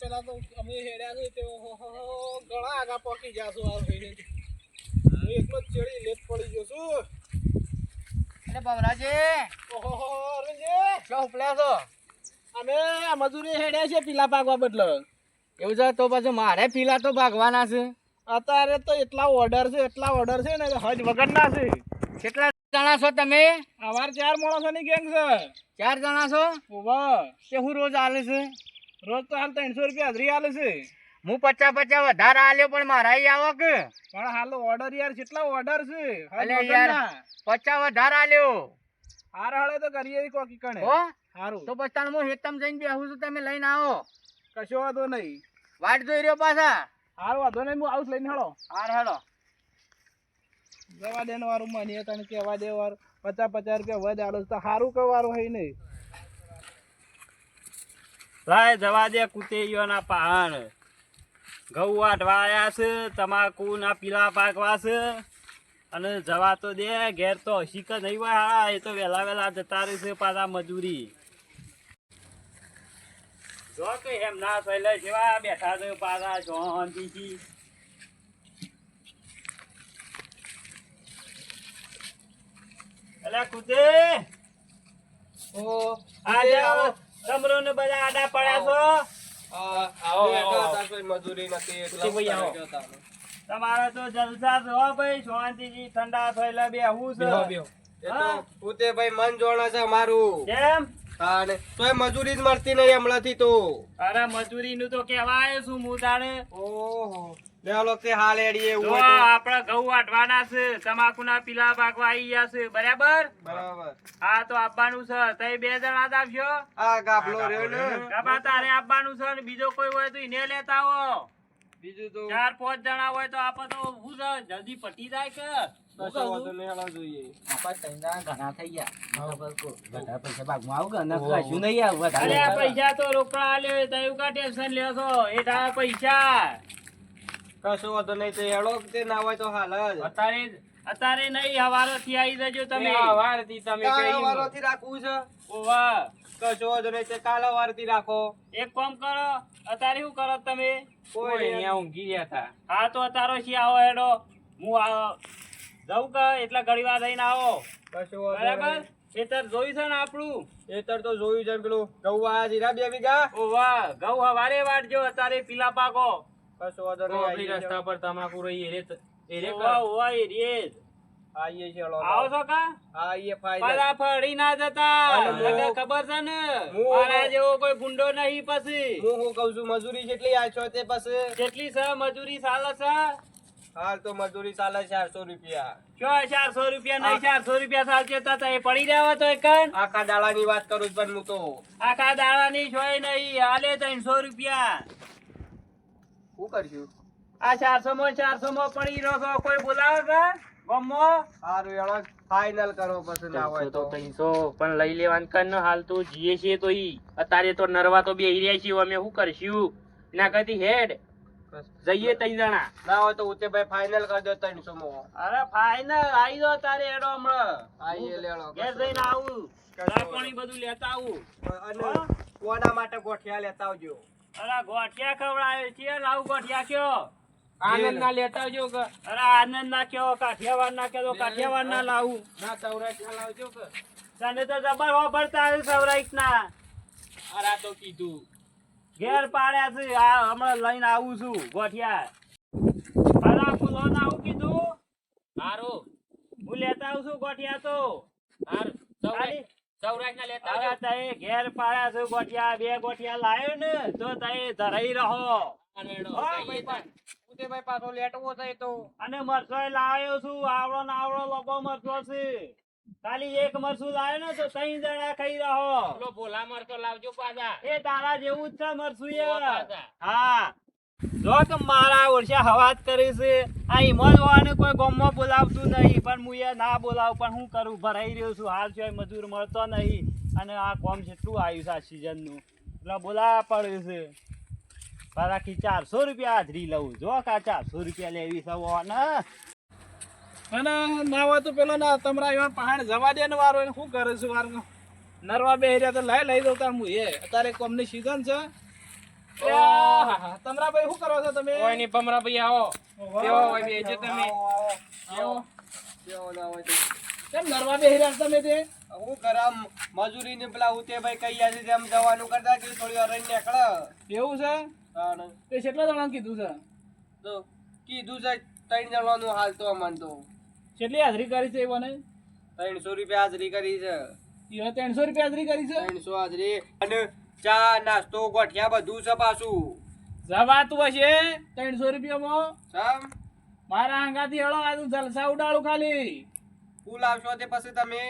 પેલા તો અમે હેડ્યા છે તે ઘણા આગા પહોંચી જાશું આ ભાઈને હું એકલો જ ચડી લેટ પડી ગયો છું. એટલે બમરાજી ઓહો અરવિંદજી શું ઉપલ્યા છો? અમે મજૂરી હેડ્યા છે પીલા પાકવા બદલે. એવું છે તો પછી મારે પીલા તો ભાગવાના છે. અત્યારે તો એટલા ઓર્ડર છે ને હજ વગરના છે. કેટલા જણા છો તમે? અમાર 4 માણસોની ગેંગ છે. 4 જણા છો? ઓવા કે હું રોજ આલે છે? રોજ તો હાલ 300 રૂપિયા હાજરી આલે છે. હું 50 વધારે આલ્યો પણ મારા ઈ આવો કે પણ હાલ ઓર્ડર યાર કેટલા ઓર્ડર છે. અલે યાર 50 વધારે આલ્યો. હાર હાલે તો કરીએ કોકી કણે હો હારું તો પછી તાણ હું હેતમ જઈને બેહું છું, તમે લઈને આવો. કશો વાંધો નહીં. વાટ જોઈ રહ્યો પાછા. હારું વાંધો નહીં હું આવું લઈને હાલો. હાર હેડો. જવા દેનો વારું માનીએ તને કહેવા દે વાર 50 રૂપિયા વધ આલો તો સારું કવારું હોય નહીં. લાય જવા દે કુતેરીઓના પહાણ ઘઉં વાટવા આવ્યા છે, તમાકુ ના પીલા પાકવા છે અને જવા તો દે. ઘેર તો હસીક નહીં હોય. હા એ તો વહેલા જતા રહેશે પાછા મજૂરી. જો કે એમ ના થયેલે જેવા બેઠા છે પાછા શાંતિથી. અલ્યા કુતે ઓ આજે આવો. તમરો ને બધા આડા પડ્યા છો. મજૂરી નથી એટલે ભાઈ આવો. તમારે તો જલસા છે હો ભાઈ, શાંતિથી ઠંડા થયેલા બેહવું છે. તો પોતે ભાઈ મન જોણે છે મારું. કેમ? અને તોય મજૂરી જ મળતી નહીં હમણાંથી તો. અરે મજૂરી નું તો કહેવાય શું હું તાણે. ઓહો લે હાલો તે હાલ એડીએ જો એવું હોય આપડે ઘઉં વાટવાના છે, તમાકુ ના પીલા પાકવા આવી ગયા છે, બરાબર? તો બરાબર. હા તો આપવાનું છે. તઈ 2 જણા જ આવશો. આ ગાફલો રહ્યો ને કાપા તારે આપવાનું છે ને બીજો કોઈ હોય તો એને લેતા આવો. બીજું તો 4-5 જણા હોય તો આપડે તો શું છે જલ્દી પટી જાય કે કશો વાંધો નહીં હાલો જોઈએ. ઘણા થઈ ગયા. બધા પૈસા ભાગમાં આવું કે અને કશું નહીં આવું અરે વધારે. આ પૈસા તો રોકડા આલ્યો તો એવું કા ટેન્શન લ્યો છો? એ તારા પૈસા કશો વાંધો નહીં તે હેડો તે ના હોય તો હાલ જ. અત્યારે નહીં, હવારે થી આવી જજો તમે. કાલ વારોથી રાખવું છે. ઓવા કશો વાંધો નહીં તે કાલ વારથી રાખો. એક કામ કરો, અત્યારે શું કરો તમે? કોઈ નહીં. ઊંઘી ગયા હતા. હા તો અત્યારે શી આવો હેડો. હું જઉં કે એટલે ઘડી વાર રહીને આવો. કશો વાંધો બરાબર? નહીં. ખેતર જોયું છે ને આપણું? એતર તો જોયું છે પેલું ઘઉં આ જીરા 2 વીઘા. ઓવા ઘઉં હવારે વાટજો, અત્યારે પીલા પાકો. કશો વાંધો નહીં આવીએ પર તમાકુ રહી ઓવા એ રેત. આવીએ છીએ હળો. આવો છો કા? આવીએ ફાયદા. પાછા ફરી ના જતા. અને મને ખબર છે ને હું- મારા જેવો કોઈ ગુંડો નહીં પછી. હું કહું છું મજૂરી જેટલી આ છો તે પછી કેટલી છે મજૂરી ચાલે છે? હાલ તો મજૂરી ચાલે 400 રૂપિયા. જો 400 રૂપિયા નહીં, 400 રૂપિયા ચાલશે તો એ પડી રહ્યા તો એકન. આખા દાડાની વાત કરું છું પણ હું તો આખા દાડાની જોઈ નહીં, હાલે 300 રૂપિયા. શું કરશું. આ 400 માં પડી રહ્યો છો. કોઈ બોલાવે કે ગમો? સારું હેડો ફાઇનલ કરો પછી ના હોય તો. 300 પણ લઈ લેવાનું કર ને. હાલ તો જીએ છીએ તો ઈ અત્યારે તો નરવા તો બેહી રહ્યા છીએ. અમે શું કરશું? એના કરતી હેડ જઈએ 3 જણા. ના હોય તો ઉતે ભાઈ ફાઇનલ કરી દો 300 માં. અરે ફાઈનલ આવી દો તારે હેડો હમણાં. આવીએ લેડો. ઘેર જઈને આવું, ચા પાણી બધું લેતા આવું. અને કોના માટે ગોઠિયા લેતા આવજો. અરે ગોઠિયા ખવડાવે છે. લાવું ગોઠિયા કયો? આનંદ ના લેતા આવજો કે. અરે આનંદ ના કયો, કાઠિયાવાડ ના કયો, કાઠિયાવાડ ના લાવું. ના સૌરાષ્ટ્ર ના લાવજો કે. તને તો જબર વાપરતા સૌરાષ્ટ્ર ના. અરે તો કીધું ઘેર પાડ્યા છે. આ હમણાં લઈને આવું છું ગોઠિયા. અરે ફૂલો ના આવું કીધું. સારું હું લેતા આવું છું ગોઠિયા તો. ખાલી સૌરાષ્ટ્ર ના લેતા અરે તઈ ઘેર પાડ્યા છે ગોઠિયા. 2 ગોઠિયા લાયો ને તો તઈ ધરાઈ રહો. ઉતે ભાઈ પાછો લેટવો થાય તો અને મરચો લાવ્યો છું. આવડો ને આવડો લોકો મરચો છે. ખાલી એક મરચું લાવ્યો ને તો 3 જણા ખાઈ રહો. ભોલા મરચો લાવજો પાછા. એ તારા જેવું જ છે મરચું એ. હા જો કે મારા ઓરસા હવાત કરી છે. આ હિમતવાને કોઈ ગામમાં બોલાવતું નહીં પણ હું એ ના બોલાવું. પણ હું કરું, ભરાઈ રહ્યો છું. હાલ છે મજૂર મળતો નહીં અને આ કોમ જેટલું આવ્યું છે આ સિઝન નું એટલે બોલાવા પડ્યું છે. બાકી 400 રૂપિયા હાજરી લઉં. જો કા 400 રૂપિયા લેવી સવો ને. અને ના હોય તો પેલો ના તમરા એવા પહાડ જવા દે ને વારો શું કરે છે વાર નરવા બે તો લઈ દઉં તાર હું એ અત્યારે કોમની સીઝન છે તમરાભાઈ શું કરો છો તમે? કોઈ નહીં ભમરાભાઈ આવો કેવો હોય બેજો તમે આવો. કેમ નરવા બેહી રહ્યા છો તમે તે? હું ગરમ મજૂરી ને પેલા ઉતે ભાઈ કઈ આજે જેમ જવાનું કરતા કે થોડી વાર રહીને નીકળે. એવું છે? તાણ. તે કેટલા જણા કીધું છે? તો કીધું છે 3 જણાનું હાલ તો અમન તો કેટલી હાજરી કરી છે એ મને? 300 રૂપિયા હાજરી કરી છે. ઈવને 300 રૂપિયા હાજરી કરી છે? 300 હાજરી અને ચા નાસ્તો ગોઠિયા બધું છે પાછું. જવાતું હશે 300 રૂપિયામાં? સમ મારા આંગાથી હેળો આજુ જલસા ઉડાડું ખાલી. ફૂલ આવશો તે પછી તમે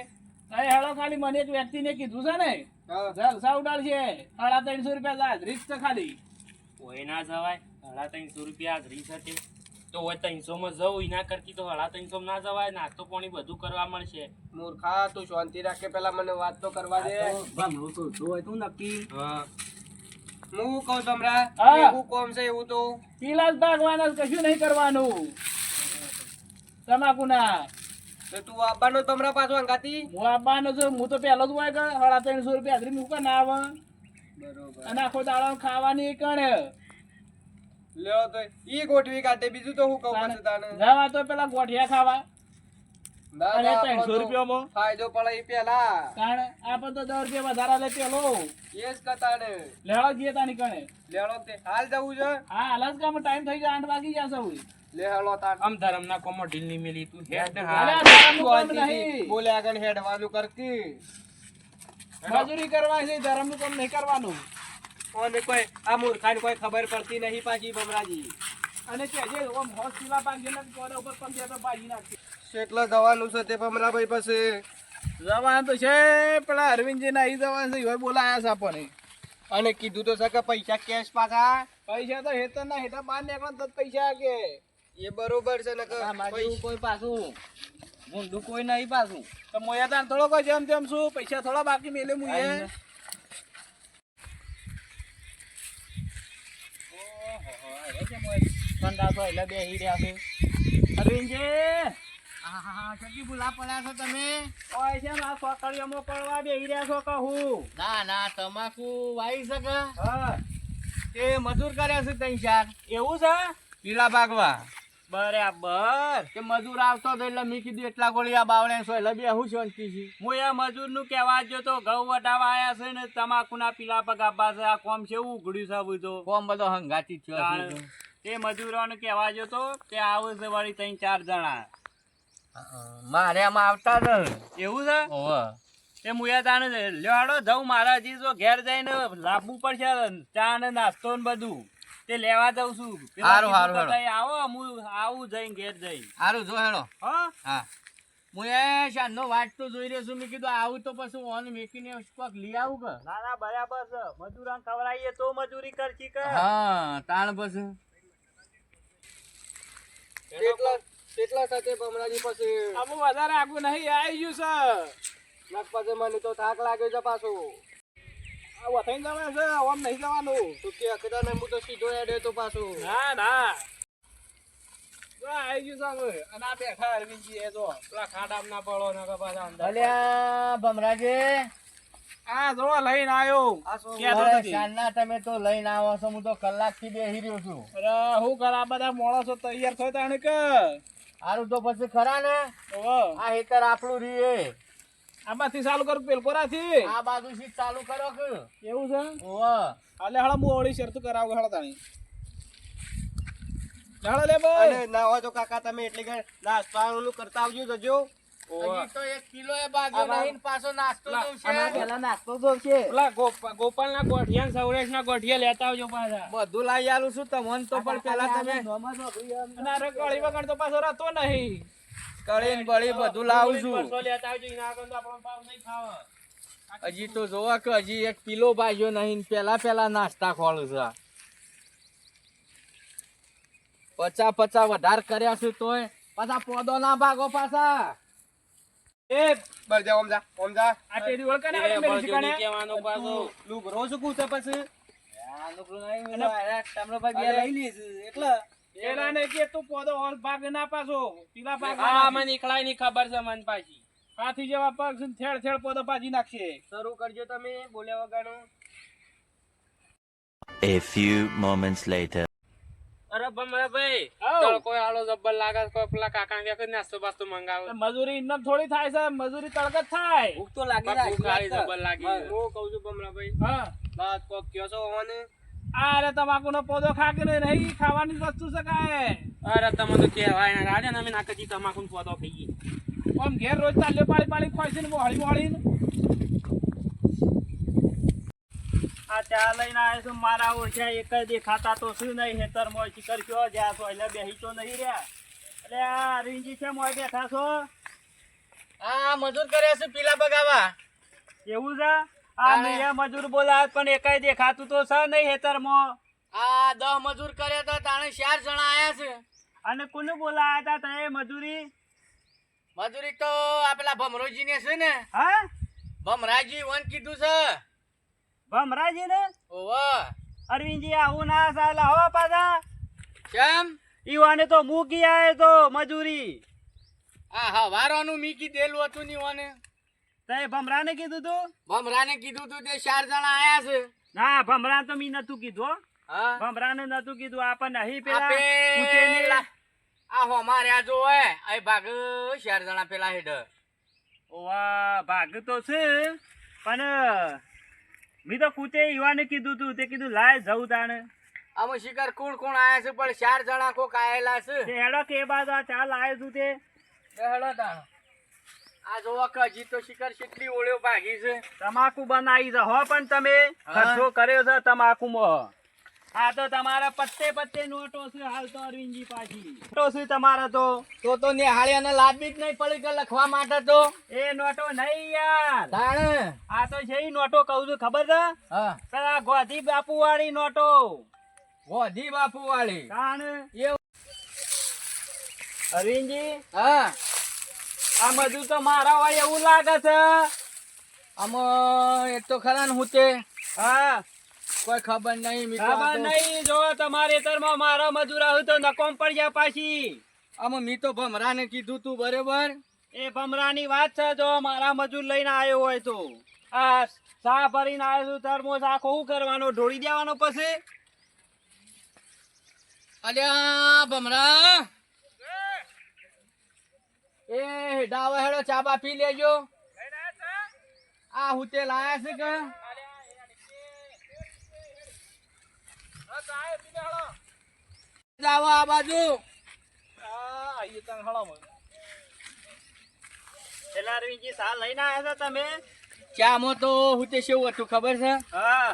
અરે હેળો ખાલી મને એક વ્યક્તિને કીધું છે ને હા. જલસા ઉડાડશે 350 રૂપિયા હાજરી જ છે ખાલી. કોઈ ના જવાય 350 રૂપિયા હાજરી છે તે તો હોય 300 માં જવું એના કરતી તો 350 માં ના જવાય નાસ્તો પાણી બધું કરવા મળશે મૂર્ખા તું શાંતિ રાખે પેલા મને વાત તો કરવા દે. ભમરું તો હોય તું નક્કી. હા હું કહું તમરા હા. એવું કોમ છે એવું તો પીલા જ ભાગવાના છે, કશું નહીં કરવાનું તમાકુના. તો તું આવવાનો તમરા પાછો અંગાતી. હું આવવાનો છું, હું તો પહેલો જ હોય કે 350 રૂપિયા હાજરી મૂકે ના આવે. બરોબર અને આખો દાડો ખાવાની કણે લ્યો તો ઈ ગોઠવી કાઢે બીજું તો હું કહું પછી તાને. જવા તો પેલા ગોઠિયા ખાવા ના, અને ના, 300 આપણો તો રૂપિયામાં ફાયદો પડે ઈ પેલા કારણ આપણે તો 10 રૂપિયા વધારા લે પેલો એ જ કરતા ને લેવા જઈએ તાની કણે. લેણો તે હાલ જવું છે. હા હાલ જ કામ ટાઈમ થઈ જાય 8 વાગી જશે હવે. લે હાલો તાન. આમ ધરમના કોમો ઢીલ ની મેલી તું હેડ ને અરે હા આ ધરમનું કામ શાંતિથી નહીં. બોલે આગળ હેડવાનું કરતી. મજૂરી કરવાની છે, ધરમનું કામ નહીં કરવાનું. ઓને કોઈ આ મૂર્ખાને કોઈ ખબર પડતી નહીં પાછી બમરાજી. અને કહેજે ઓમ હોસ્પિટલ પાછી ને કોને ઉપર પંજે તો પાછી નાખી. કેટલા જવાનું છે તે બમરાભાઈ પાસે. જવાનું તો છે પેલા અરવિંદજી ના ઈ જવાનું છે હવે બોલાયા છે આપણને. અને કીધું તો છે કે પૈસા કેશ પાછા. પૈસા તો હેતર ના હેઠા બહાર નીકળો તો જ પૈસા કે એ બરોબર છે ને કે મારી કોઈ પાછું ઊંધું કોઈ નહીં પાછું. તો મોયા તાન થોડો કોઈ જેમ તેમ શું પૈસા થોડા બાકી મેલે મુએ. ઠંડા તો એટલે બેસી રહ્યા છે. અરવિંદજી હા સગી ભૂલા પડ્યા છો તમે. ઓય છે ને આ સોકડીઓમાં પડવા બેહી રહ્યા છો કહું. ના ના તમાકુ વાવી શકે હા તે મજૂર કર્યા છે 3-4 એવું છે? પીલા ભાગવા. બરાબર. કે મજૂર આવતો તો એટલે મેં કીધું એટલા ગોળી આ બાવળે છો એટલે બે હું શાંતિ છે. હું એ મજૂર નું કેવા જો તો ઘઉં વટાવા આયા છે ને તમાકુ ના પીલા પગાબા છે આ કોમ છે એવું ઉઘડ્યું છે બધું કોમ બધો હંગાતી થયો છે. તે મજૂરોને કેવા જો તો તે આવે છે વળી 3-4 જણા મારે આમાં આવતા જ એવું છે ઓવે. તે મુયા તાને લ્યો જઉં મારા હજી જો ઘેર જઈને લાવવું પડશે ચા ને નાસ્તો ને બધું તે લેવા જઉં છું પેલા હારું, કીધું હારું, તો હારું. તઈ આવો હું આવું જઈને ઘેર જઈ સારું જો હેડો. હા હા હું એ શાનનો વાટ તો જોઈ રહ્યો છું. મેં કીધું આવું તો પછી ઓન મેકીને કોક લઈ આવું કે. ના ના બરાબર છે મજૂરાને ખવડાવીએ તો મજૂરી કરશી કે હા તાણ પછી કેટલા સાથે બમરાજી પાસે આમાં વધારે આગું નહીં આવી ગયું છે. નક પછી મને તો થાક લાગ્યો છે પાછો. આ વથાઈ જવાનું છે ઓમ નહીં જવાનું. તું કે અકડા ને હું તો સીધો હેડ્યો તો પાછો. ના ના જો આવી ગયું છે હવે. અને આ બેઠા અરવિંદજી એ જો પેલા ખાડામાં ના પડો ને કે પાછા અંદર અલ્યા ભમરાજી આ જો લઈને આવ્યો. આ શું? ક્યાં તો અરે નથી? શાનના તમે તો લઈને આવો છો. હું તો કલાકથી બેસી રહ્યો છું. અરે હું કરા બધા માણસો તૈયાર થયો તાણે કે સારું તો પછી ખરા ને ઓહો. આ હેતર આપણું રીએ આમાંથી ચાલુ કરું પેલકોરાથી. આ બાજુ થી ચાલુ કરો કે એવું છે? ઓવે. હાલે હળા હું ઓળી શરતું કરાવું હળા તાણી. ચાલો લે ભાઈ. અને ના હોય તો કાકા તમે એટલી ઘર નાસ્તાનું કરતા આવજો જજો. હજી તો 1 કિલો એ બાગ્યો નહીં ને પાછો નાસ્તો દઉં છે. પેલા નાસ્તો તો છે. પેલા ગોપાલ ના ગોઠિયા સૌરેશ ના ગોઠિયા લેતા આવજો પાછા બધું લાવી આલું છું તમને તો પણ પેલા તમે અને આ રગડી વગર તો પાછો રહેતો નહીં. કળીને બળી બધું લાવું છું. પરસો લેતા આવજો એના આગળ તો આપણો ભાવ નહીં ખાવા હજી તો જોવા કે હજી 1 કિલો બાગ્યો નહીં ને પેલા નાસ્તા ખોલું છે. 50 વધારે કર્યા છે તોય પાછા પોદો ના ભાગો પાછા. એ બર જા ઓમ જા ઓમ જા. આ ટેરી ઓળખા ને એ આપણે મેલી બળજો શીખાડે. નહીં કહેવાનો પાછો લુગરો શું કૂસે પછી પેલા ને કે તું પોદો ઓલ ભાગ ના પાછો પીલા ભાગ ના આ નાખી. મને નીકળાય ની ખબર છે મને પાછી હાથી જેવા પગ છે ને થેડ થેડ પોદો ભાજી નાખશે. શરૂ કરજો તમે બોલ્યા વગરનું. A few moments later. અરે ભમરાભાઈ આવ. તડકો આલો જબ્બર લાગે છે. કોઈ પેલા કાકા ને કઈ નાસ્તો બાસ્તો મંગાવો મજૂરી ઇન્નમ થોડી થાય છે, મજૂરી તડકે જ થાય. ભૂખ તો લાગી ભૂખ રાખી લાગી વાત જબ્બર લાગી કર. હું કહું છું ભમરાભાઈ, હા વાત કોક કયો છો મને? અરે તમાકુનો પોદો ખાકીને નહીં ખાવાની વસ્તુ છે કાંઈ. અરે તમે તો કહેવાય ના રાડે ને અમે નાકજી તમાકુ પોતો ખાઈએ આમ ઘેર રોજ તાલ્યો પાડી પાડી ખોઈશે ને મોહળી મોહળીને. આ ચા લઈને આવ્યો છું, મારા ઓછા એક જ દેખાતા તો શું નહીં હેતરમાં શિખર કયો જ્યાં છો એટલે બેહી તો નહીં રહ્યા. એટલે આ અરવિંદજી છે મોય બેઠા છો આ મજૂર કર્યા છે પીલા બગાવા. એવું છે? આ મેં મજૂર બોલાવ પણ એકય દેખાતું તો છે નહીં હેતરમાં. આ 10 મજૂર કર્યા હતા તાણે 4 જણા આયા છે. અને કોને બોલાયા હતા તે મજૂરી? મજૂરી તો આ પેલા ભમરોજી ને છે ને, હા ભમરાજી વન કીધું છે. ભમરાજી ને? ઓવો અરવિંદજી આવું ના ચાલે હો પાછા. કેમ? ઈવાને તો મૂકી આયો તો મજૂરી. આ હવારોનું મીકી દેલું હતું ની ઓને. તે ભમરાને કીધું તું? ભમરાને કીધું તું તે 4 જણા આયા છે. ના ભમરા તો મી નતું કીધું હો. હા ભમરાને નતું કીધું. આપણને નહીં પેલા આપે કૂટેને- આ હોમાર્યા જો હે આ ભાગ 4 જણા પેલા હેડ. ઓવા ભાગ તો છે પણ મી તો કૂતે ઈવાને કીધું તું. તે કીધું લાય જવું તાણે. આમાં શિકાર કોણ કોણ આયા છે પણ 4 જણા કોક આયેલા છે. તે હેડો કે બાદ આ ચાલ આવ્યો તું તે. હેડો તાણ. આ જોવા કે હજી તો શિકાર કેટલી ઓળ્યો ભાગી છે. તમાકુ બનાવી છે હો પણ તમે ખર્ચો કર્યો છે તમાકુમાં. આ તો તમારા પત્તે પત્તે નોટો છે હાલ તો અરવિંદજી પાછી. નોટો છે તમારા તો નિહાળ્યાને લાદવી જ નહીં પડી કે લખવા માટે તો. એ નોટો નહીં યાર. તાણ. આ તો છે ઈ નોટો કહું છું ખબર છે? હા પેલા ગોધી બાપુ વાળી નોટો. ગોધી બાપુ વાળી. તાણ એવું. અરવિંદજી હા આ બધું તો મારા હોય એવું લાગે છે. આમાં એક તો ખરા ને હું તે હા કોઈ ખબર નહીં. મી તો આ ખબર તો- નહીં. જો તમારે તરમાં મારા મજૂર આવ્યું તો નકોમ પડી જાય પાછી. આમાં મી તો ભમરાને કીધું તું બરોબર. એ ભમરાની વાત છે. જો મારા મજૂર લઈને આવ્યો હોય તો આ ચા ભરીને આવ્યો છું તરમોસ આખો શું કરવાનો? ઢોળી દેવાનો પછી? અલ્યા ભમરા એ ડાવા હેડો ચા બા પી લેજો. આ હું તે લાયા છે કે જાવ આ બાજુ. પેલા અરવિંદજી ચા લઈને આવ્યા હતા તમે? ચામાં તો હું તે કેવું હતું ખબર છે? હા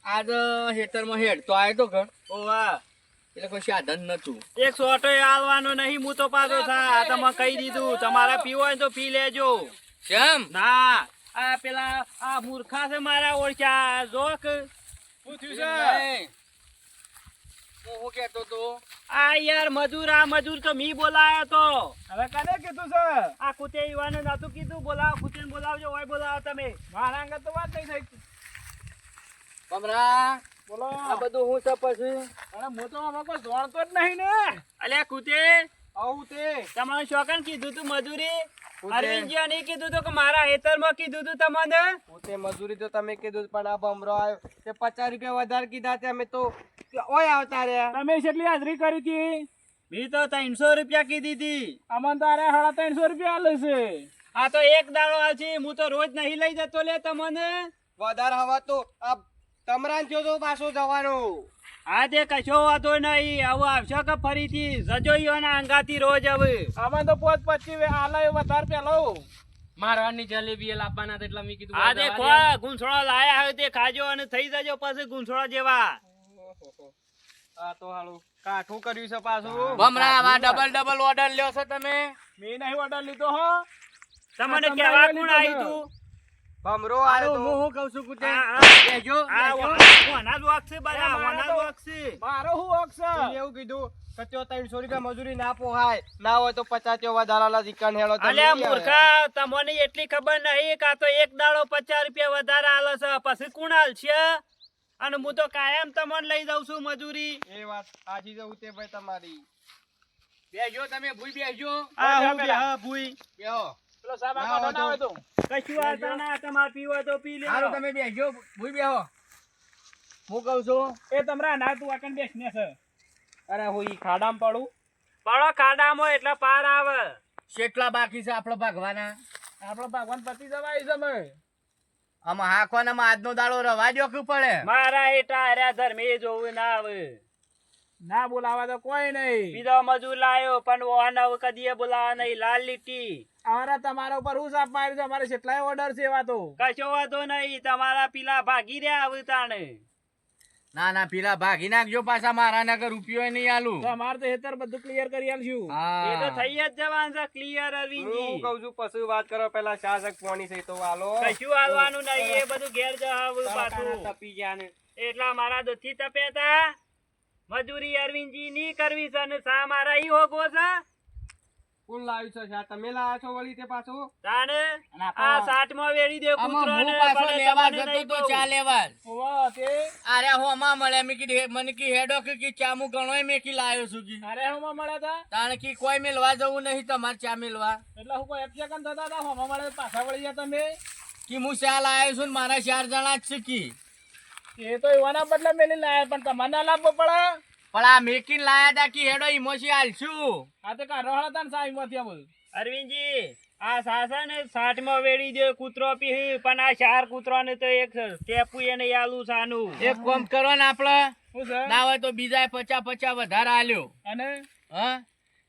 આજ હેતરમાં હેડ તો આવ્યો તો ઘર ઓ વાહ. એટલે કોઈ સાધન નતું. એક સોટો આલવાનો નહીં. હું તો પાછો થા તમે કહી દીધું તમારે પીવો હોય તો પી લેજો. કેમ? ના આ પેલા આ મૂર્ખા છે મારા ઓળખ્યા જોક. શું થયું છે? નહીં. હું કેતો તો આ યાર મજૂર આ મજૂર તો મી બોલાયો તો. હવે કને કીધું છે? આ કુતે ઈવાને નતું કીધું બોલાવો કુતેને બોલાવજો હોય બોલાવો તમે. મારા અંગત તો વાત નહીં થઈ. ભમરા બોલો. આ બધું હું છે પછી? અને હું તો આમાં કોઈ જાણતો જ નહીં ને. અલ્યા કુતે આવું તે તમારે શોકન કીધું તું મજૂરી? કુતે. અરવિંદજી નહીં કીધું તું કે મારા હેતરમાં કીધું તું તમને? પોતે મજૂરી તો તમે કીધું પણ આ ભમરો આવ્યો તે 50 રૂપિયા વધારે કીધા તે અમે તો ઓય આવતા રહ્યા. તમે કેટલી હાજરી કરી હતી? મી તો 300 રૂપિયા કીધી હતી. અમન તારે 350 રૂપિયા આલે છે. આ તો એક દાડો આવશે. હું તો રોજ નહીં લઈ જતો લે તમને. વધારે હવા તો આ તમરાન થયો તો પાછો જવાનો. હા તે કશો વાંધો નહીં. આવું આવશે કે ફરીથી જજો ઈવાના અંગાથી રોજ હવે. અમન તો 25 આલે વધારે પેલો. મારવાની જલેબી લાવવાના હતા એટલે મેં કીધું આ તે ખોવા ગુંસળો લાયા હોય તે ખાજો અને થઈ જજો પછી ગુંસળો જેવા. આ તો હાલું કાઠું કર્યું છે પાછું. ભમરા આવા ડબલ ઓર્ડર લ્યો છો તમે? મેં નહીં ઓર્ડર લીધો હો. તમને આ કેવા તમારે કોણ લીધો આવ્યું છે. તું? ભમરો આવ્યો હું તો. હું કહું છું કુતે આ બેજો વના જ વાગશે બધા વના જ વાગશે. મારો હું હક છે? એને એવું કીધું કે ત્યો 300 રૂપિયા મજૂરી ના પોહાય ના હોય તો 50 ત્યો વધારે આલા ચિકન હેળો તો અલ્યા નહીં આવે. મૂર્ખા તમને એટલી ખબર નહીં કે આ તો એક દાડો 50 રૂપિયા વધારે આલે છે પછી કોણ આલશે? અને હું તો કાયમ તમને લઈ જાઉં છું મજૂરી. એ વાત સાચી છે ઉતે ભાઈ તમારી. બેજો તમે ભૂઈ બેજો. આ હું બે હા ભૂઈ બેહો. પેલો સાહેબ ના આખો હોય ના હોય તો. કશું આવતા ના તમારે પીવો તો પી લે. હારું તમે બેજો ભૂઈ બેહો. હું કહું છું એ તમરા ના તું આકન બેસને છે. અરે હું ઈ ખાડામાં પડું. પડો ખાડામાં એટલે પાર આવે. કેટલા બાકી છે આપડે ભાગવાના? આપણો ભગવાન પતિ જવાય છે અમે. આમાં હાંકવાનામાં આજનો દાડો રવા દ્યો પડે. મારા એટા હર્યા ધર્મે જોવું ના આવે. ના બોલાવા તો કોઈ નહીં. બીજો મજૂર લાયો પણ ઓને કદીએ બોલાવા નહીં. લાલ લીટી અમારા તમારા ઉપર હું સાપ માર્યું છે. અમારે કેટલાય ઓર્ડર છે એવા તો. કશો વાંધો નહીં. તમારા પીલા ભાગી રહ્યા આવતાને. ના ના પેલા ભાગી નાખજો પાછા, મારા નગર રૂપિયો નહીં આલું. તો અમારે તો હેતર બધું ક્લિયર કરી આલશું. એ તો હા થઈ જ જવાનું છે ક્લિયર. હું અરવિંદજી કહું છું પછી વાત કરો પેલા શાસક પોણી છે તો હાલો. કશું હાલવાનું નહીં. એ બધું ઘેર જવું પાછું. તપી ગયા ને. એટલા મારા દૂધથી તપ્યા તા. મજૂરી અરવિંદજી ની કરવી છે ને સા મારા ઈ હોગો છે. કોણ લાવ્યું છે શા? તમે લાવ્યા છો વળી તે પાછું? તાને આ સાટમાં વેડી દે આમાં કૂતરો હું ને પાછો પણ લેવા તમને જતો નહીં તો કહું. ચા લેવા. ઓવા તે અરે હોમાં મળે મેં કીધું મને કી હેડો કે ચામુ ગણોય મેં કી લાયો છું કી. અરે હમણાં મળ્યા હતા. તાણ કી કોઈ મેલવા જવું નહીં તમારે ચા મેલવા. એટલે હું કોઈ એપ્સેકન થતા હતા. હમણાં મળે પાછા વળી ગયા તમે. કી હું ચા લાયો છું ને મારા 4 જણા જ છે કી. એ તો એવાના બદલે મેલી લાયા પણ તમારે ના લાવવો પડે. પણ આ મેકીને લાયા તા કી હેડો ઈમોશી હાલશું. આ તો કાઢો હતા ને સાઈમાંથી આમ. અરવિંદજી આ સાસા ને સાટમાં વેડી દે કૂતરો પી પણ આ 4 કૂતરો ને તો એક ટેપુ એને આલું સાનું. એક કામ કરો ને આપડે શું છે? ના હોય તો બીજા 50 વધારે આલ્યો. અને હા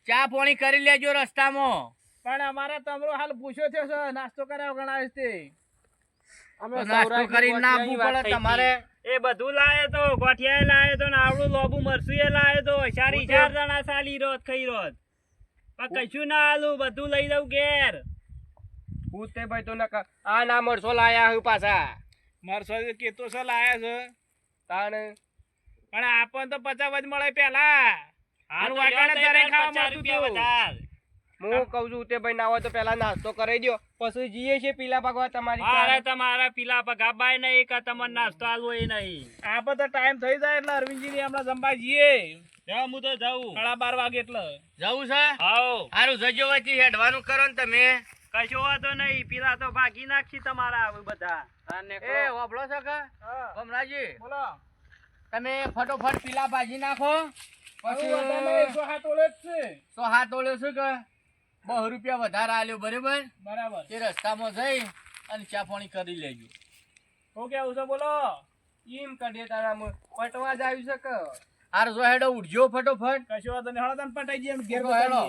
ચા પાણી કરી લેજો રસ્તામાં. પણ અમારે તમરો હાલ પૂછ્યો થયો છે. નાસ્તો કરાવ ગણાય છે તે. અમે તો નાસ્તો કરીને ના આપવું પડે તમારે. એ બધું લાયો તો ગોઠિયા લાયો તો ને આવડું લોબુ મરસું એ લાયો તો. 4 જણા સાલી રોત ખાઈ રોત. પણ કશું ના આલું. બધું લઈ દઉં ઘેર. પૂછતે ભાઈ તો નકા આ ના મરસો લાયા હું પાછા. મારસો કેતો છે લાયા છે. તાણ પણ આપણ તો 50 જ મળે પેલા. હા તો વાટાણે લ્યો દરે તો ખાવા 50 મળતું રૂપિયા હતું. વધાર. હું કહું છું તે ભાઈ ના હોય તો પેલા નાસ્તો કરી દ્યો પછી જઈએ છે પીલા ભાગવા તમારી મારે પાસે. તમારા પીલા પગાબાય નહીં કે તમને નાસ્તો આલવો એ નહીં. આપણે તો ટાઈમ થઈ જાય એટલે અરવિંદજી ની હમણાં જમવા જઈએ. જાઉં હું તો જાઉં. 12:30 વાગે એટલે. જવું છે આવો સારું જજો વચ્ચે હેડવાનું કરો ને તમે. કશો વાંધો નહીં. પીલા તો ભાગી નાખી તમારા આવે બધા. એ વાપરો છો કે હા. કમરાજી બોલો. તમે ફટોફટ પીલા ભાજી નાખો. પછી વધારે 107 ઓલે જ છે. તો હાથ ઓળ્યો છું કે 2 રૂપિયા વધારે આલ્યો બરાબર. બરાબર. તે રસ્તામાં જઈ અને ચા પાણી કરી લેજો. શું કેવું છે બોલો. એમ કઢે તારા પટવા જ આવ્યું છે કે હાર જો હેડો ઉઠજો ફટોફટ. કશો વાંધો નહીં. હળો તને પટાઈ જઈએ એમ ઘેર ઉભો હેડો.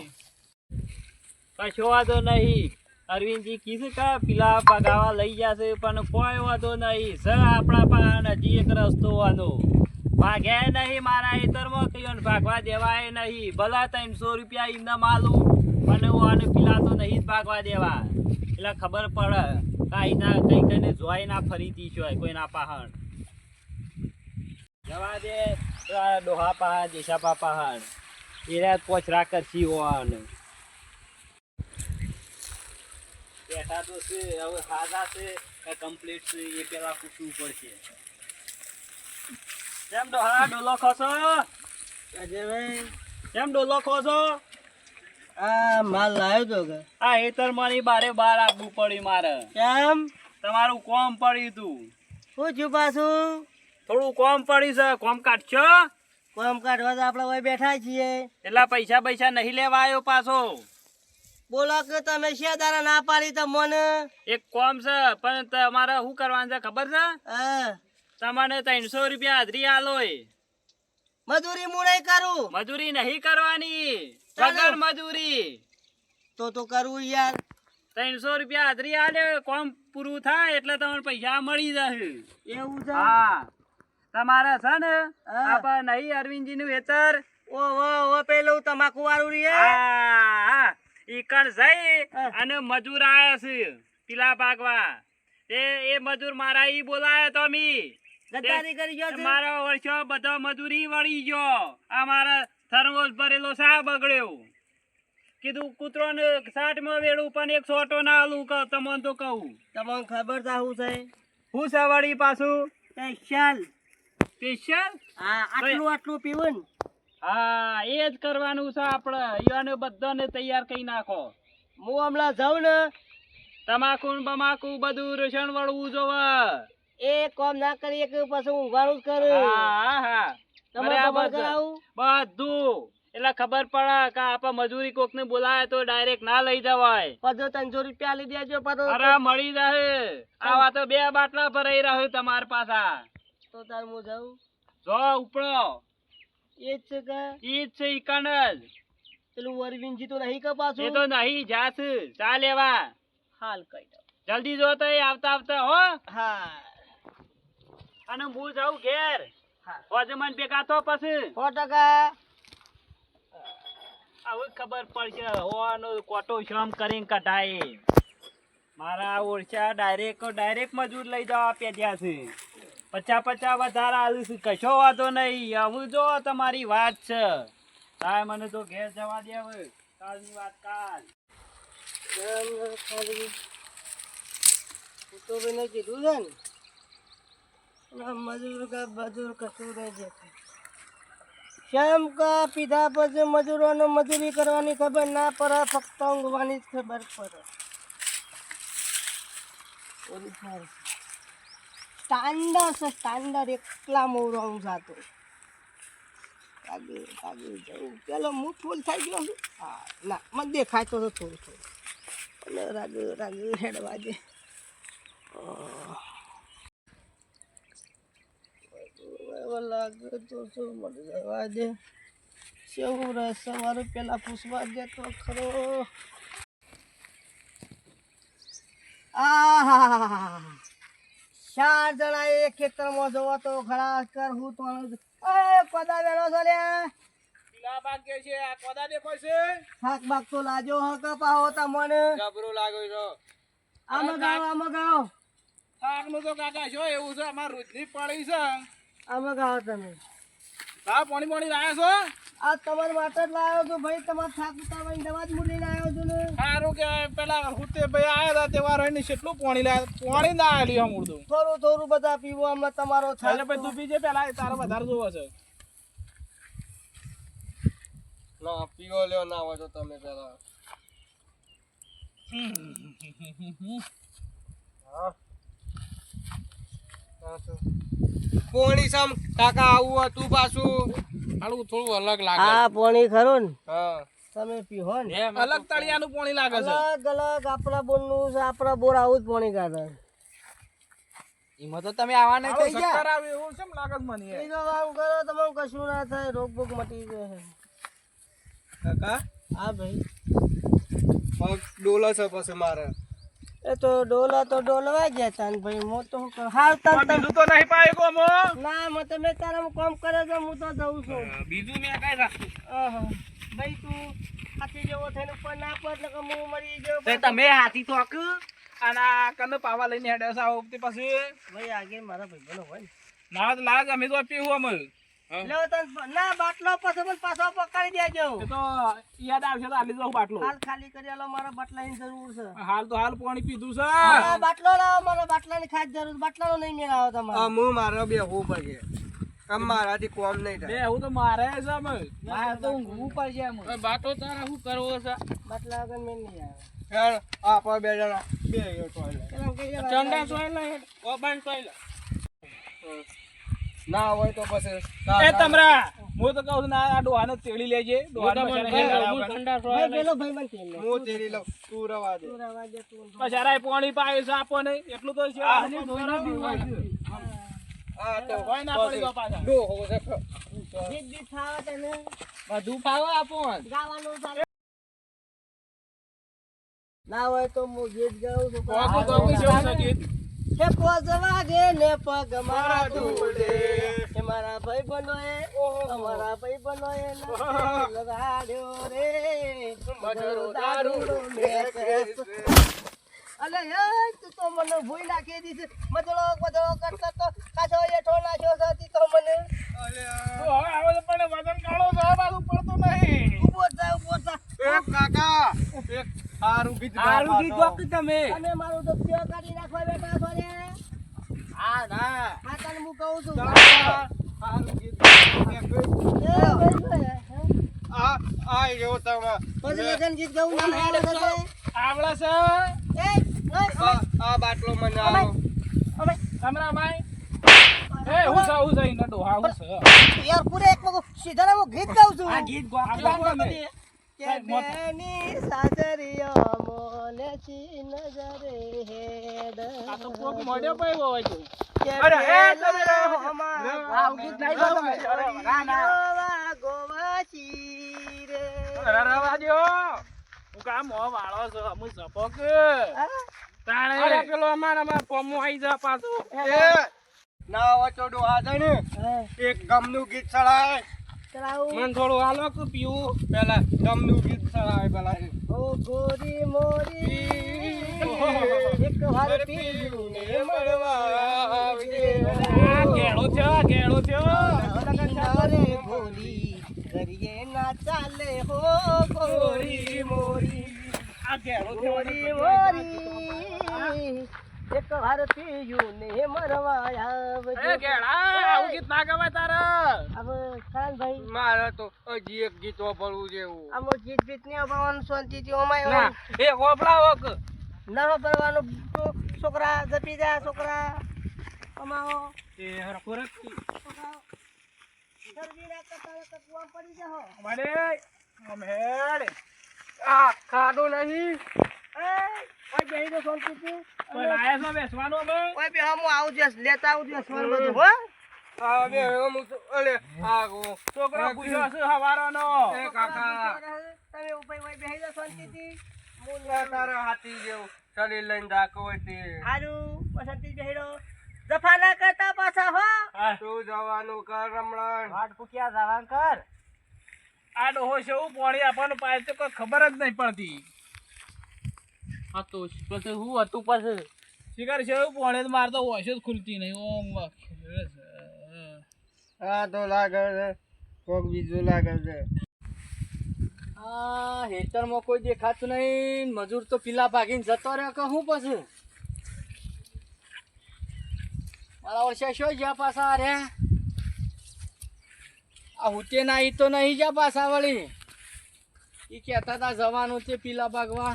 બતાવીએ. કશો વાંધો નહીં. અરવિંદજી કીધું કે પીલા પગાવા લઈ જશે પણ કોઈ વાંધો નહીં. સર આપણા પાસે હજી એક રસ્તો વાનો. ભાગ્યા નહીં મારા ખેતરમાં કયો ભાગવા દેવાય નહીં. ભલા 300 રૂપિયા એમને માલું પણ હું આને પીલા તો નહીં જ ભાગવા દેવા. એટલે ખબર પડે કાંઈ ના કઈ કઈને જોઈ ના ફરીથી જોય કોઈ ના પહાડ જવા દે. ડોહા પહાડ દેશાપા પહાડ એ પોચરા કરશી હોવાનું બેઠા તો છે. હવે સાદા છે કે કમ્પ્લીટ છે એ પેલા પૂછવું પડશે. કેમ ડોહા ડોલો ખોસો? કેમ ડોલો ખોસો? આ માલ લાવ્યો તો કે આ હેતર મારી બારે બાર આપવું પડ્યું મારે. કેમ તમારું કોમ પડ્યું તું. શું થયું પાછું? થોડું કોમ પડ્યું છે. કોમ કાઢશો? કોમ કાઢવા તો આપણે અહીં બેઠા છીએ. એટલા પૈસા નહીં લેવા આવ્યો પાછો. બોલો કે તમે શા દારા ના પાડી તો મને? એક કોમ છે પણ તમારે શું કરવાનું છે ખબર છે? હા તમને 300 રૂપિયા હાજરી આલો. મજૂરી હું નહીં કરું. મજૂરી નહીં કરવાની. વગર મજૂરી. તો કરવું યાર. 300 રૂપિયા હાજરી આલે. કોમ પૂરું થાય એટલે તમને પૈસા મળી જશે. એવું છે? હા તમારે છે ને હા. આપણે નહીં અરવિંદજી નું વેતર. ઓ પેલું તમાકુ વાળું રે. હા ઈકણ જઈ અને મજૂર આયા છે પીલા પાકવા. એ મજૂર મારા ઈ બોલાયો તો મી ગદ્દારી કરી ગયો છે. મારો વર્ષો બધો મજૂરી વળી ગયો. આ મારા થર્મોસ ભરેલો સા બગડ્યો. કીધું કૂતરો ને 60 માં વેડું પણ 100 ઓટો ના આલું તમને તો કહું. તમને ખબર તા શું છે? હું છે વળી પાછું સ્પેશિયલ. સ્પેશિયલ. હા આટલું પીવું ને. હા એ જ કરવાનું છે આપણે. ઈવાને બધાને તૈયાર કરી નાખો. હું હમણાં જાઉં ને તમાકુ ને બમાકુ બધું રેશન વળવું જોવે. એ કોમ ના કરીએ કે પછી ઊંઘવાનું જ કરું હા હા તમારે બરાબર ખબર છે. કરાવું બધું એટલે ખબર પડે કે આપણે મજૂરી કોક ને બોલાવે તો ડાયરેક્ટ ના લઈ જવાય. પાછો 300 રૂપિયા લઈ દેજો પાછો અરે મળી રહે. આવા તો 2 બાટલા ભરાઈ રહ્યો તમાર પાસા. તો તાર હું જાઉં જો ઉપડો એ જ છે કે ઈ જ છે ઈકણ જ. પેલું વરવીનજી તો નહીં કે પાછું એ તો નહીં જાસ ચા લેવા. હાલ કઈ દઉં જલ્દી જો તો એ આવતા આવતા હો. હા અને હું જાઉં ઘેર. હા. હોજે મને ભેગા થો પછી 100% હવે ખબર પડશે હોવાનો કોટો શ્રમ કરીને કઢાય. મારા ઓળખ્યા ડાયરેક્ટ મજૂર લઈ જવા પેટ્યા છે. 50 વધારે આલું છું કશો વાંધો નહીં. હવે જો તમારી વાત છે તાય મને તો ઘેર જવા દે હવે. કાલની વાત કાલ. તો ભાઈને કીધું છે ને મજૂર કા બજૂર કશું નહીં દેખાય. શ્યામ કા પીધા પછી મજૂરોને મજૂરી કરવાની ખબર ના પડે, ફક્ત ઊંઘવાની જ ખબર પડે. સ્ટાન્ડર્ડ છે સ્ટાન્ડર્ડ. એકલા મોરો હું જાતો આગળ આગળ જવું. પેલો હું ફૂલ થઈ ગયો છું. હા ના મને દેખાય તો થોડું થોડું અને રાગ હેડવા દે. લાગે તો શું મળી જવા દે. કેવું રહે સવારે પેલા પૂછવા દે તો ખરો. આહા 4 જણા એક ખેતરમાં જવો તો ખરા કર હું તો કોદા વેણો છો લે. પીલા બાગ કે છે આ કોદા દેખાય છે થાક બાક તો લાજો હ કપાવો તમને. જબરું લાગ્યો છો આમાં ગાઓ થાક નું તો કાકા છો એવું છે અમાર રોજની પડી છે આમાં ગાઓ તમે. હા પાણી લાયા છો આ તમારા માટે જ લાવ્યો છું ભાઈ. તમારે થાક ઉતારવાની દવા જ મૂલીને આવ્યો છું ને. સારું કે પેલા હુતે ભાઈ આયા હતા તહેવાર હોય ને કેટલું પાણી લાયા પાણી ના આલ્યું હમ ઉડતું થોડું થોડું બધા પીવો હમણાં તમારો થાક એટલે ભાઈ તું પીજે પેલા તારો વધારે જોવો છે ના પીવો લ્યો ના હોય તો તમે પેલા પોણી સમ કાકા આવું હતું પાછું. હાલું થોડું અલગ લાગે હા પોણી ખરું ને. હા તમે પીવો ને અલગ તળિયાનું પાણી લાગે છે અલગ અલગ આપણા બોરનું છે. આપણા બોર આવું જ પોણી કાઢે. એમાં તો તમે આવવાના આવું શક્કર આવે એવું કેમ લાગે છે મને બીજો કામ કરો તમે કશું ના થાય. રોગ બોગ મટી જાય. કાકા હા ભાઈ પગ ડોલો છે પછી મારે એ તો ડોલા તો ડોલવા ગયા તા ને ભાઈ. હું તો શું કરું હાલ તમ બીજું તો નહીં પાય કો મો ના મેં તમે તારા કામ કરે છે હું તો જઉં છું. બીજું મેં કઈ રાખતું આહા. ભાઈ તું હાથી જેવો થઈને ઉપર ના પડ ને હું મરી ગયો. તમે હાથી થોક અને આ કને પાવા લઈને હેડે છે આવો તે પછી ભાઈ આગે મારા ભાઈ બનો હોય ને. ના તો લાગ અમે તો પીવું અમે લો તન ના બાટલો પછી મને પાછો પકડી દેજો. એ તો યાદ આવશે તો આલી દઉં બાટલો હાલ ખાલી કરી આલો. મારા બાટલાની જરૂર છે. હાલ તો હાલ પાણી પીધું છે હા, બાટલો લાવો. મારા બાટલાની ખાસ જરૂર. બાટલાનો નહીં મેળાવો તમારે. હું મારો બે હું પડે મારાથી કોમ નહીં બે હું તો મારે છે અમે મારે તો ઊંઘવું પડશે એમ. બાટો તારા શું કરવો છે બાટલા વગર મેળ નહીં આવે. થાય આપણે બે જણા બે ટોયલેટ પેલા કહી દે ચંડા સોયલા ઓબાન સોયલા ના હોય તો પછી એ તમરા હું તો કહું છું ના આ ડોહાને તેડી લેજે ડોહાને ભાઈ પેલો ભાઈ મને તેલ લે. હું તેરી લઉં તું રવા દે. તું રવા દે તું. પછારાય પાણી પાય છે આપો નહીં એટલું તો છે હા તો કોઈ ના પડી ગયો પાછા ડોહો છે જીત જીત ખાવા તને બધું પાવો આપો ગાવાનું ચાલે. ના હોય તો હું ગીત ગાઉં છું. કોકો કોકો જેવું છે ગીત હે પોજવા ગે ને પગ મારા દુડે. હે મારા ભાઈ બનોએ અમારા ભાઈ બનોએ લગાડ્યો રે મજરો દારૂ મેકેસ. અલે એ તું તો મને ભૂઈ નાખી દીધી. મજળો કરતો તો કાચો એઠો નાખ્યો છે તો મને. તો હવે આવે તો પણ વજન કાઢો તો આ બાજુ પડતો નહીં ઉભો થા એક કાકા એક સારું ગીત સારું ગીત ગાતું તમે. તમે મારું તો પ્યો કાઢી નાખવા બેઠા છો રે. હા ના હા તને હું કહું છું. સારું ગીત એ ભાઈ આ એવો તમે પછી લગન ગીત ગાવું ના આવડે છે. આવડે છે એ ઓય આ બાટલો મને આવો અમે કામરામાઈ એ હું છે ઇને ડોહા હું છે યાર પૂરે એક મગો સીધા હું ગીત ગાઉં છું આ ગીત ગો કે બેની સાસરીઓ મોને સી નજરે હેડ આ તો કોક મોઢે પડ્યો હોય તો કે અરે, એ તમે બેના રહો. હોમાં ગીત નહીં ગાતો તમે. ગોવા ગોવાચી રે રવા દો હું કામ મો વાળો છો હું સપોક તાણે અરે પેલો અમારામાં પોમો આવી જા પાછો ના હોય તો ડોહા છે ને એક ગમનું ગીત ચડાય ચલાવું મને થોડું હાલો કે પીવું પેલા ગમનું ગીત ચડાય પેલા ઓ ગોરી મોરી એક વાર પીયું ને મળવા આવજે. આ કેળો થયો રે ભોલી કરીએ ના ચાલે હો ગોરી મોરી આ કેળો ગોરી મોરી એક વાર પીયું ને મરવા આવજે એ કેળા આવું ગીત ના ગવાય તારે હવે ખાનભાઈ મારે તો હજી એક ગીત વાપરવું છે એવું આમો ગીત બીત ને ભગવાન શાંતિથી ઓમાય ના એ હોપડાવો કે ના ભરવાનું છોકરા જપી જા છોકરા કમાઓ એ હરખો રખી શરદી ના કતારે કુવા પડી જાઓ મારે મહેડ આ ખાડો નહીં ઓય બેહી દો શાંતિથી કોઈ લાયા છો બેસવાનું અમે ઓય બે હું આવું જસ લેતા આવું જસ વર બધું હો હા બે હું તો અલે આ ગો છોકરો પૂછ્યો છે હવારોનો એ કાકા તમે ઉપર ઓય બેહી દો શાંતિથી મુલા તારા હાથી જેવું શરીર લઈને દાખો હોય તે હારું શાંતિથી બેહી દો જફા ના કરતા પાછા હો તું જવાનું કર રમણ વાટ પૂક્યા જવાન કર આ ડોહો છે એવું પાણી આપણને પાય તો કોઈ ખબર જ નહીં પડતી આ તો પછી હું હતું પછી શિકાર છે એવું પાણી માર તો હોશ જ ખુલતી નહીં ઓમ આ તો લાગે છે કોક બીજું લાગે છે આ હેતરમાં કોઈ દેખાતું નહીં મજૂર તો પીલા ભાગીને જતો રહ્યો કે હું પછી મારા વર્ષે શું જ્યાં પાછા રે આ હુતે ના ઈ તો નહીં જ્યાં પાછા વળી ઈ કહેતા હતા જવાનું છે પીલા ભાગવા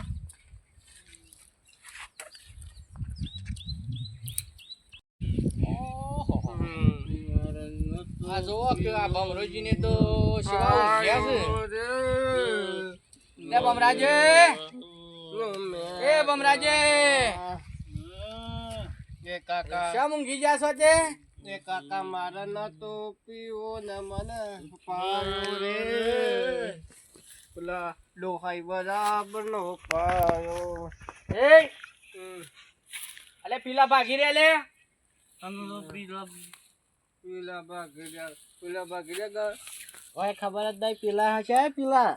આ જોવો કે આ ભમરોજીને તો સેવા ગયા છે લે બમરાજે એ બમરાજે એ કાકા શા મૂંઘી જાશો તે એ કાકા મારે ન તો પીવો ને મને પાયો રે પેલા ડોહાઈ બરાબર નો પાયો એ અલે પીલા ભાગી રે લે પેલા ભાગી ગયા ઓય ખબર જ નહીં પીલા હશે પીલા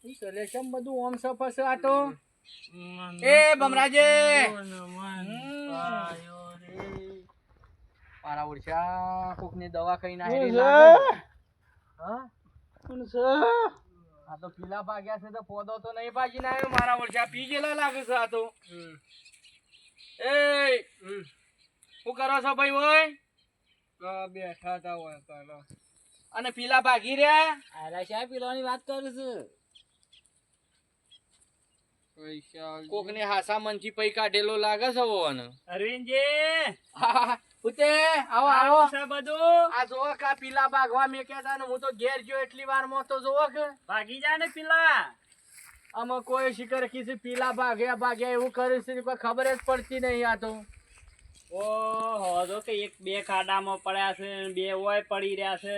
ઈ સલેશમ બધું ઓમ સફસ આટો એ બમરાજે મારા ઓળશા કોકની દવા ખાઈને આવેલી લાગે હા આ તો પીલા ભાગ્યા છે તો પોદો તો નહીં ભાજી ના આવ્યો મારા ઓળશા પી ગયેલા લાગે છે આ તો એ શું કરો છો ભાઈ ઓય બેઠા તા હોય કરો અને પીલા ભાગી રહ્યા આલા શા પીલાની વાત કરું છું પૈસા કોકને હાસા મનથી પૈ કાઢેલો લાગે છે ઓને અરવિંદજી ઉતે આવો આવો છે બધું આ જોવો કે આ પીલા ભાગવા મે કહેતા ને હું તો ઘેર ગયો એટલી વાર માં તો જોવો કે ભાગી જા ને પેલા આમાં કોઈ શિકાર કીધી પીલા ભાગ્યા એવું કરે છે કોઈ ખબર જ પડતી નહીં આ તો ઓહો જો કે એક બે ખાડામાં પડ્યા છે ને બે ઓય પડી રહ્યા છે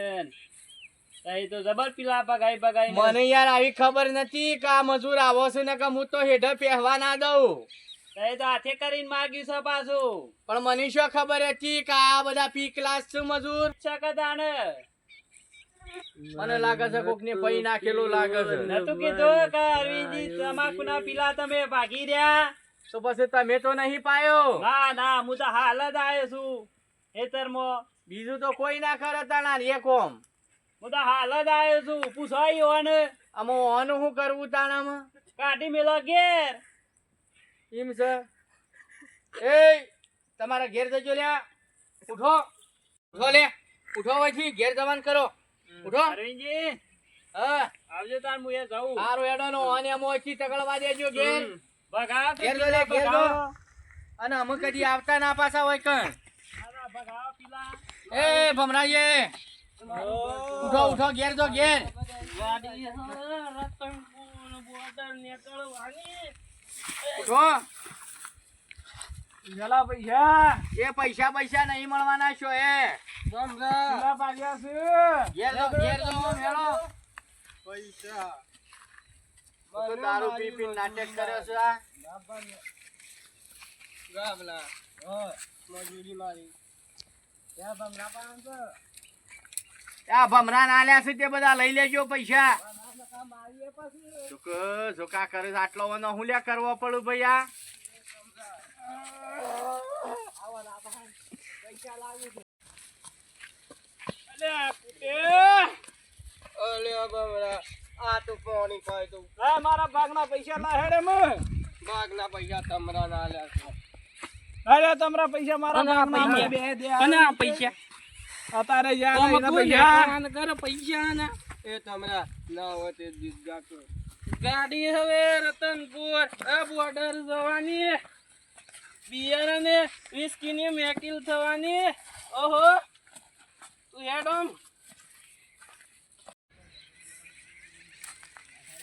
તઈ તો જબર પેલા ભગાઈ મને યાર આવી ખબર નથી કે આ મજૂર આવો છે ને કે હું તો હેઠળ પહેવા ના દઉં તઈ તો હાથે કરીને માગ્યું છે પાછું પણ મને શું ખબર હતી કે આ બધા પી ક્લાસ છે મજૂર શકતાને મને લાગે છે કોક ને પૈ નાખેલું લાગે છે નતું કીધું કે અરવિંદજી તમાકુના પીલા તમે ભાગી રહ્યા તો પછી તમે તો નહીં પાયો ના ના હું તો હાલ જ આવ્યો છું ખેતરમાં બીજું તો કોઈ ના કરે તાણા એ કોમ હું તો હાલ જ આવ્યો છું પૂછાયો ને આમાં ઓનું શું કરવું તાણામાં કાઢી મેલો ઘેર એમ છે એ તમારા ઘેર જજો લ્યા ઉઠો ઉઠો લે ઉઠો હોયથી ઘેર જવાન કરો ઉઠો અરવિંદજી હા આવજો તાર હું એ જાઉં સારું હેડો નો અને મોચી તગડવા દેજો ઘેર ભગાવો કે ઘેર જો લે ઘેર જો અને અમે કદી આવતા ના પાછા હોય કણ ભગાવો પેલા. એ ભમરાજી ઉઠો ઉઠો ઘેર જો ઘેર ગાડી રતનપુર બોર્ડર નીકળવાની. ઉઠો પેલા પૈસા એ પૈસા નહીં મળવાના છો એ પેલા ભાગ્યા છે. ઘેર જો મેળો પૈસા તો દારૂ પી પી નાટક કર્યો છે આ ગામલા મજૂરી મારી ત્યાં ભમરા પાન છે. આ ભમરા નાલ્યા છે તે બધા લઈ લેજો પૈસા મારીએ પછી ઝોકા કરે છે આટલો વાનો હું લ્યા કરવો પડું ભૈયા અલ્યા કુટે. અલે બમરા આ તો પાણી ખાય તો લા મારા ભાગના પૈસા લા હેડે માં. ભાગના પૈસા તમરા ના આલ્યા છે અરે તમારા પૈસા મારા ભાગના પૈસા? બે દે. અને આ પૈસા અત્યારે જ્યાં કોમ એના તું પૈસા. યાર કરે પૈસા ના એ તમરા ના હોય તે દીક જાતો ગાડી હવે રતનપુર બોર્ડર જવાની બિયર અને વિસ્કી ની મેકિલ થવાની. ઓહો તું હેડમ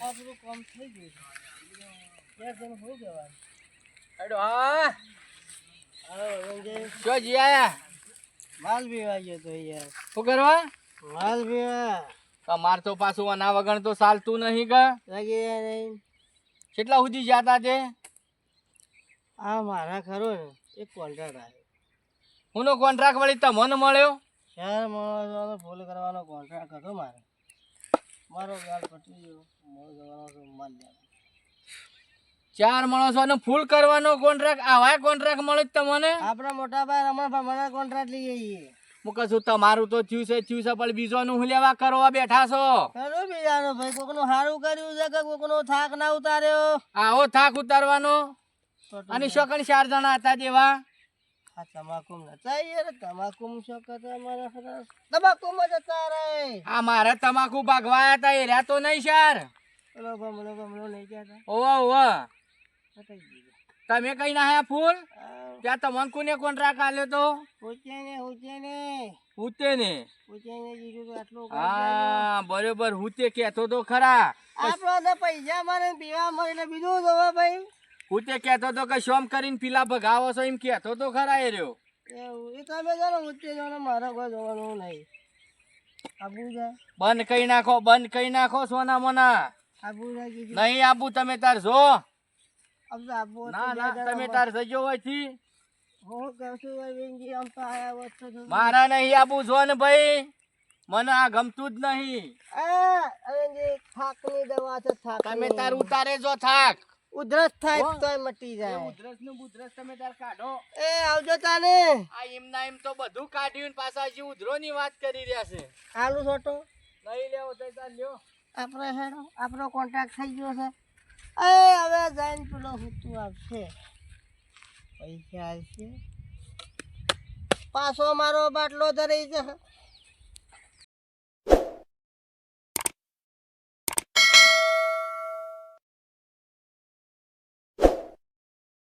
આપણું કામ થઈ ગયું છે. બે જણ હોઈ જવાનું. હેડો હા હવે વળંગે જો જી આયા માલ પીવા ગયો તો યાર. શું કરવા માલ પીવા તમાર તો પાછું અના વગર તો ચાલતું નહીં કા લાગી રહ્યા નહીં. કેટલા સુધી જતા તે આ મારા ખરો ને એક કોન્ટ્રાક્ટ આવ્યો. હુંનો કોન્ટ્રાક્ટ વળી તમને મળ્યો ચાર માણસોનો ફૂલ કરવાનો કોન્ટ્રાક્ટ હતો મારે. મારો ગાલ પટી ગયો. મોડો જવાનો તો માલ લેવાનો. 4 માણસોનો ફૂલ કરવાનો કોન્ટ્રાક્ટ આવા કોન્ટ્રાક્ટ મળે જ તમને આપણા મોટા ભાઈ રમણ ભમણા કોન્ટ્રાક્ટ લઈ જઈએ. હું કશું તમારું તો થયું છે પણ બીજોનું હું લેવા કરવા બેઠા છો ખરું બીજાનો ભાઈ કોકનું સારું કર્યું છે કે કોકનો થાક ના ઉતાર્યો. આવો થાક ઉતારવાનો અને શકણ 4 જણા હતા જેવા આ તમાકુ નતા યાર. તમાકુ શું કરતા અમારા ખરા તમાકુમાં જતા રહે. આ મારે તમાકુ ભાગવાયા હતા એ રહ્યા તો નહીં શાર પેલો ભમણો નહીં કહેતા. ઓવા પતાઈ દીધો. તમે કઈ ના ફૂલ આ ત્યાં તમને કોને કોન્ટ્રાક્ટ આલ્યો તો ઉચેને હુતે ને જીરું તો આટલું હા બરોબર હુતે કેતો તો ખરા આપણને પૈસા મળે ને પીવા મળે એટલે બીજું જોવા ભાઈ. હુતે કેતો તો કે શોમ કરીને પીલા ભગાવો છો એમ કેતો તો ખરા એ રહ્યો એવું એ તમે જાણો ઉચ્ચે જાણો મારે કોઈ જોવાનું નહીં. આબુ જા બંધ કઈ નાખો સોના મોના આબુ જા કીધું. નહીં આપું તમે તાર જો આમ તો આબુ ના તમે તાર જજો હોયથી હું કહું છું ભાઈ વેંગી આમ તો આયા હોત તો જો. મારા નહીં આપું જો ને ભાઈ મને આ ગમતું જ નહીં હવે જે થાકની દવા છે થાક. તમે તાર ઉતારે જો થાક ઉધરસ થાય હો? તોય મટી જાય. ઉધરસ નું બુધરસ તમે તાર કાઢો એ આવજો તાને. આ એમના એમ તો બધું કાઢ્યું ને પાછા હજી ઉધરો ની વાત કરી રહ્યા છે આલુ છોટો નહીં લેવો તો તાર લ્યો આપણે હેડો આપણો કોન્ટ્રાક્ટ થઈ ગયો છે. એ હવે જઈને પેલો હુતું આપશે પૈસા આવશે. પાછો મારો બાટલો ધરી છે.